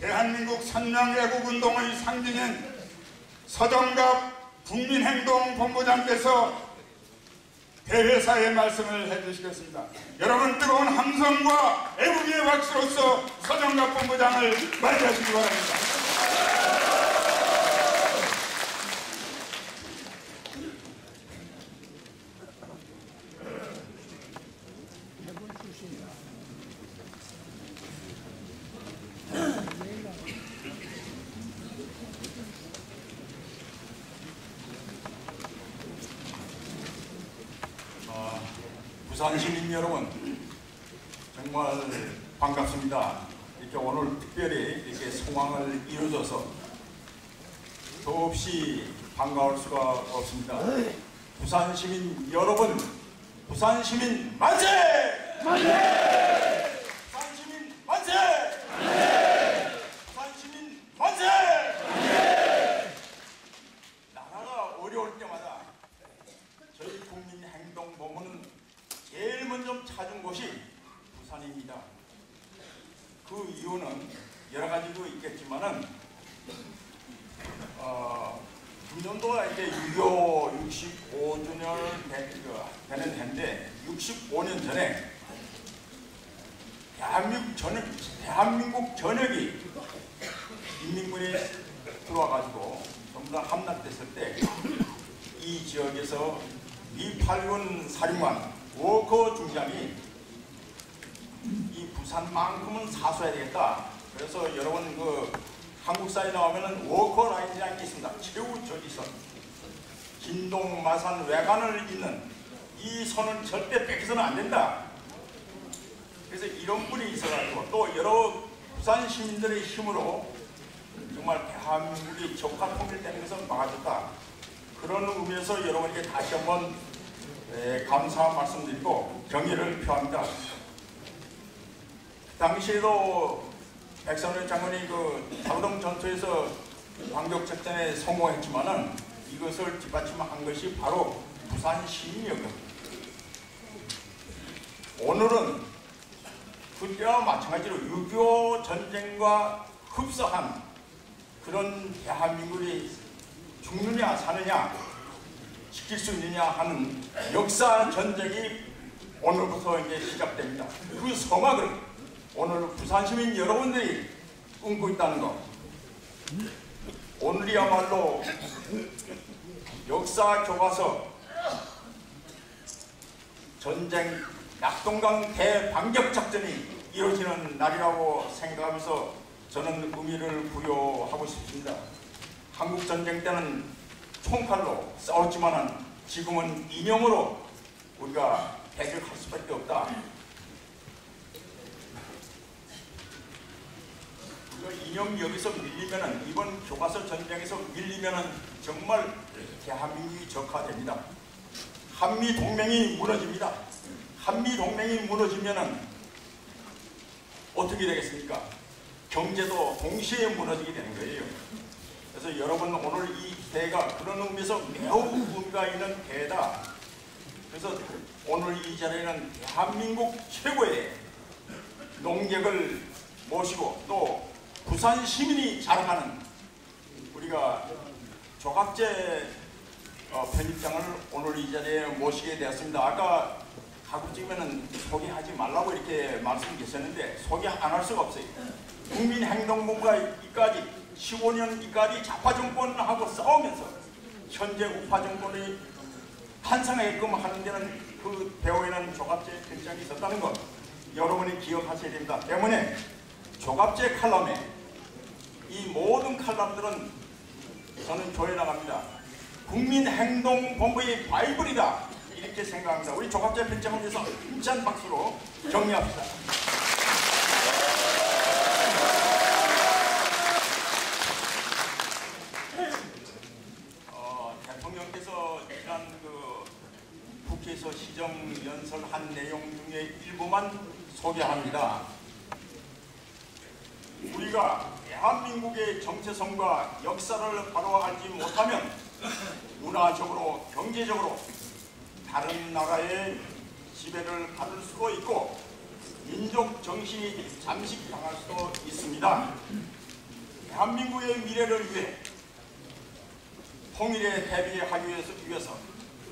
대한민국 선명애국운동의 상징인 서정갑 국민행동본부장께서 대회사의 말씀을 해주시겠습니다. 여러분 뜨거운 함성과 애국의 박수로서 서정갑 본부장을 맞이하시기 바랍니다. 부산 시민 여러분, 정말 반갑습니다. 이렇게 오늘 특별히 이렇게 성황을 이루어줘서 더없이 반가울 수가 없습니다. 부산 시민 여러분, 부산 시민 만세! 만세! 부산 시민 만세! 만세! 부산 시민 만세! 만세! 나라가 어려울 때마다 저희 국민행동본부는 제일 먼저 찾은 곳이 부산입니다. 그 이유는 여러 가지도 있겠지만은 금년도가 이제 6.25 65주년 되는 해인데 65년 전에 대한민국 전역이 인민군이 들어와가지고 전부 다 함락됐을 때 이 지역에서 이팔군 사령관 워커 중장이 이 부산만큼은 사수해야 되겠다. 그래서 여러분 그 한국사에 나오면은 워커 라인이라는 게 있습니다. 최후 저지선. 진동, 마산, 외관을 잇는 이 선은 절대 뺏겨서는 안 된다. 그래서 이런 분이 있어가지고 또 여러 부산 시민들의 힘으로 정말 대한민국이 적화 통일되는 것을 막아줬다. 그런 의미에서 여러분에게 다시 한번 감사 말씀드리고 경의를 표합니다. 당시에도 백선엽 장군이 그 자우동 전투에서 광격작전에 성공했지만은 이것을 뒷받침한 것이 바로 부산 시민이었거든요. 오늘은 그때와 마찬가지로 6.25 전쟁과 흡사한 그런 대한민국이 죽느냐 사느냐 지킬 수 있느냐 하는 역사 전쟁이 오늘부터 이제 시작됩니다. 그 서막을 오늘 부산 시민 여러분들이 꿈꾸고 있다는 것. 오늘이야말로 역사 교과서 전쟁 낙동강 대반격 작전이 이루어지는 날이라고 생각하면서 저는 의미를 부여하고 싶습니다. 한국 전쟁 때는 총칼로 싸웠지만은 지금은 이념으로 우리가 대결할 수밖에 없다. 이념 여기서 밀리면은 이번 교과서 전쟁에서 밀리면은 정말 대한민국이 적화됩니다. 한미 동맹이 무너집니다. 한미 동맹이 무너지면은 어떻게 되겠습니까? 경제도 동시에 무너지게 되는 거예요. 그래서 여러분 오늘 이 대회가 그런 의미에서 매우 의미가 있는 대회다. 그래서 오늘 이 자리에는 대한민국 최고의 농객을 모시고 또 부산 시민이 자랑하는 우리가 조갑재 편집장을 오늘 이 자리에 모시게 되었습니다. 아까 가급적이면 소개하지 말라고 이렇게 말씀드렸는데 소개 안 할 수가 없어요. 국민행동본부가 이까지 15년 이까지 좌파정권하고 싸우면서 현재 우파정권이 환상하게끔 하는 데는 그 배후에는 조갑재 편집장이 있었다는 것 여러분이 기억하셔야 됩니다. 때문에 조갑재 칼럼에 이 모든 칼럼들은 저는 조회 나갑니다. 국민행동본부의 바이블이다 이렇게 생각합니다. 우리 조갑재 편집장을 위해서 힘찬 박수로 격려합시다. 대통령께서 지난 국회에서 시정연설한 내용 중에 일부만 소개합니다. 우리가 대한민국의 정체성과 역사를 바로 알지 못하면 문화적으로, 경제적으로 다른 나라의 지배를 받을 수도 있고 민족 정신이 잠식당할 수도 있습니다. 대한민국의 미래를 위해 통일에 대비하기 위해서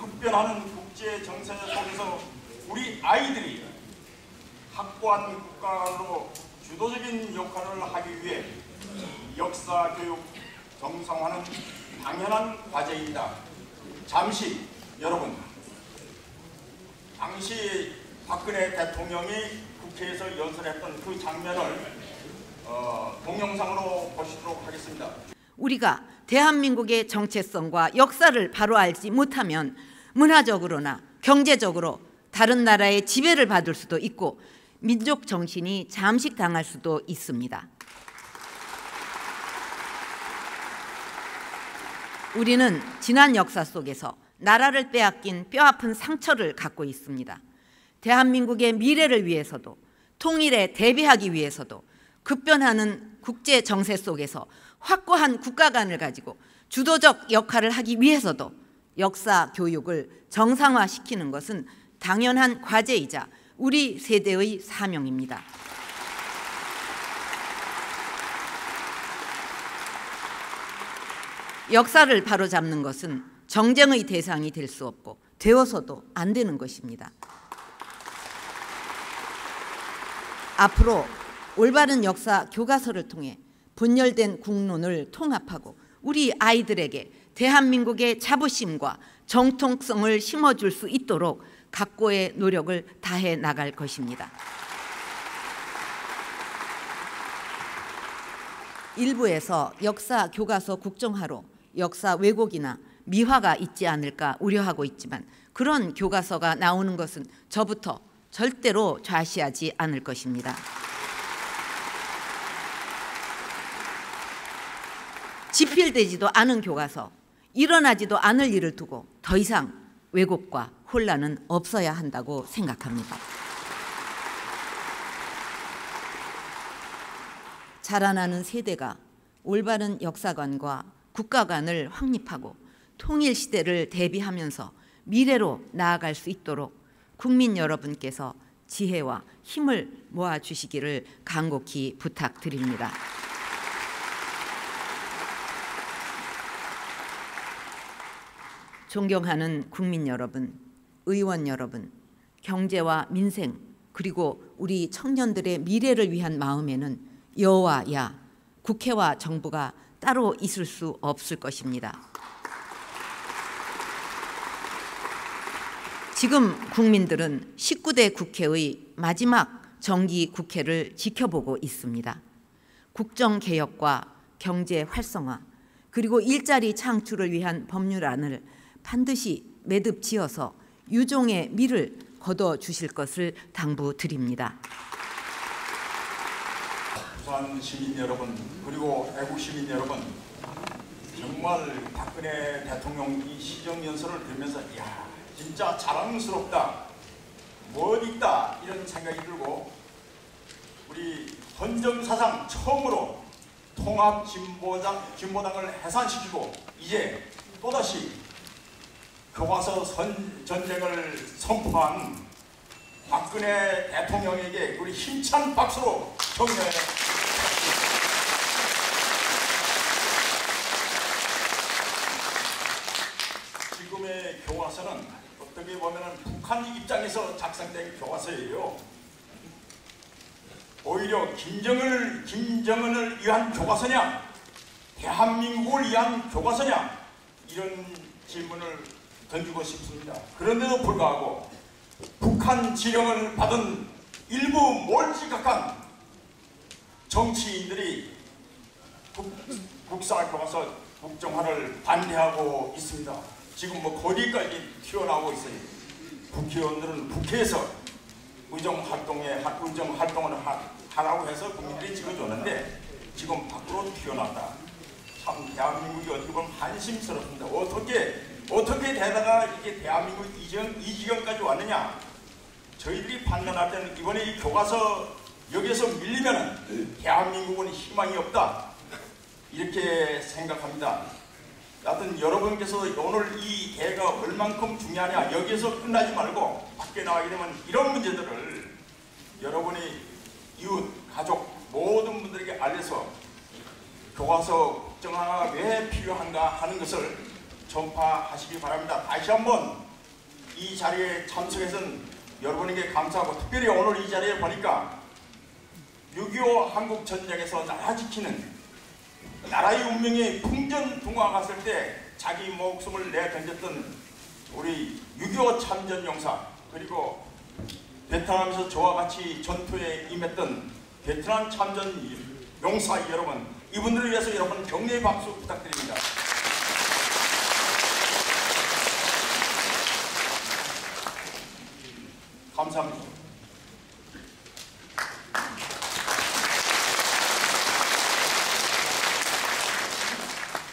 급변하는 국제 정세 속에서 우리 아이들이 확고한 국가로 주도적인 역할을 하기 위해 역사 교육 정상화는 당연한 과제입니다. 잠시 여러분, 당시 박근혜 대통령이 국회에서 연설했던 그 장면을 동영상으로 보시도록 하겠습니다. 우리가 대한민국의 정체성과 역사를 바로 알지 못하면 문화적으로나 경제적으로 다른 나라의 지배를 받을 수도 있고 민족 정신이 잠식당할 수도 있습니다. 우리는 지난 역사 속에서 나라를 빼앗긴 뼈아픈 상처를 갖고 있습니다. 대한민국의 미래를 위해서도 통일에 대비하기 위해서도 급변하는 국제 정세 속에서 확고한 국가관을 가지고 주도적 역할을 하기 위해서도 역사 교육을 정상화시키는 것은 당연한 과제이자 우리 세대의 사명입니다. 역사를 바로잡는 것은 정쟁의 대상이 될 수 없고 되어서도 안 되는 것입니다. 앞으로 올바른 역사 교과서를 통해 분열된 국론을 통합하고 우리 아이들에게 대한민국의 자부심과 정통성을 심어줄 수 있도록 각고의 노력을 다해 나갈 것입니다. 일부에서 역사 교과서 국정화로 역사 왜곡이나 미화가 있지 않을까 우려하고 있지만 그런 교과서가 나오는 것은 저부터 절대로 좌시하지 않을 것입니다. 집필되지도 않은 교과서, 일어나지도 않을 일을 두고 더 이상 왜곡과 혼란은 없어야 한다고 생각합니다. 자라나는 세대가 올바른 역사관과 국가관을 확립하고 통일 시대를 대비하면서 미래로 나아갈 수 있도록 국민 여러분께서 지혜와 힘을 모아주시기를 간곡히 부탁드립니다. 존경하는 국민 여러분, 의원 여러분, 경제와 민생 그리고 우리 청년들의 미래를 위한 마음에는 여와 야, 국회와 정부가 따로 있을 수 없을 것입니다. 지금 국민들은 19대 국회의 마지막 정기 국회를 지켜보고 있습니다. 국정개혁과 경제 활성화 그리고 일자리 창출을 위한 법률안을 반드시 매듭지어서 유종의 미를 거둬주실 것을 당부드립니다. 부산 시민 여러분 그리고 애국 시민 여러분, 정말 박근혜 대통령 이 시정연설을 들으면서 이야 진짜 자랑스럽다, 멋있다 이런 생각이 들고 우리 헌정사상 처음으로 통합진보당을 해산시키고 이제 또다시 교과서 전쟁을 선포한 박근혜 대통령에게 우리 힘찬 박수로 격려해 지금의 교과서는 어떻게 보면 북한 입장에서 작성된 교과서예요. 오히려 김정은을 위한 교과서냐, 대한민국을 위한 교과서냐 이런 질문을 던지고 싶습니다. 그런데도 불구하고 북한 지령을 받은 일부 몰지각한 정치인들이 국사교과서 국정화를 반대하고 있습니다. 지금 뭐 거리까지 튀어나오고 있어요. 국회의원들은 국회에서 의정활동을 하라고 해서 국민들이 찍어줬는데 지금 밖으로 튀어나왔다. 참 대한민국이 어떻게 보면 한심스럽습니다. 어떻게 되다가 이게 대한민국 이 지경까지 왔느냐. 저희들이 판단할 때는 이번에 이 교과서 여기에서 밀리면 대한민국은 희망이 없다 이렇게 생각합니다. 하여튼 여러분께서도 오늘 이 대회가 얼만큼 중요하냐, 여기에서 끝나지 말고 밖에 나가게 되면 이런 문제들을 여러분이 이웃, 가족 모든 분들에게 알려서 교과서 교과서 국정화가 왜 필요한가 하는 것을 전파하시기 바랍니다. 다시 한번 이 자리에 참석해서는 여러분에게 감사하고, 특별히 오늘 이 자리에 보니까 6.25 한국 전쟁에서 나라 지키는, 나라의 운명이 풍전등화갔을 때 자기 목숨을 내던졌던 우리 6.25 참전용사, 그리고 베트남에서 저와 같이 전투에 임했던 베트남 참전용사 여러분, 이분들을 위해서 여러분 격려의 박수 부탁드립니다. 감사합니다.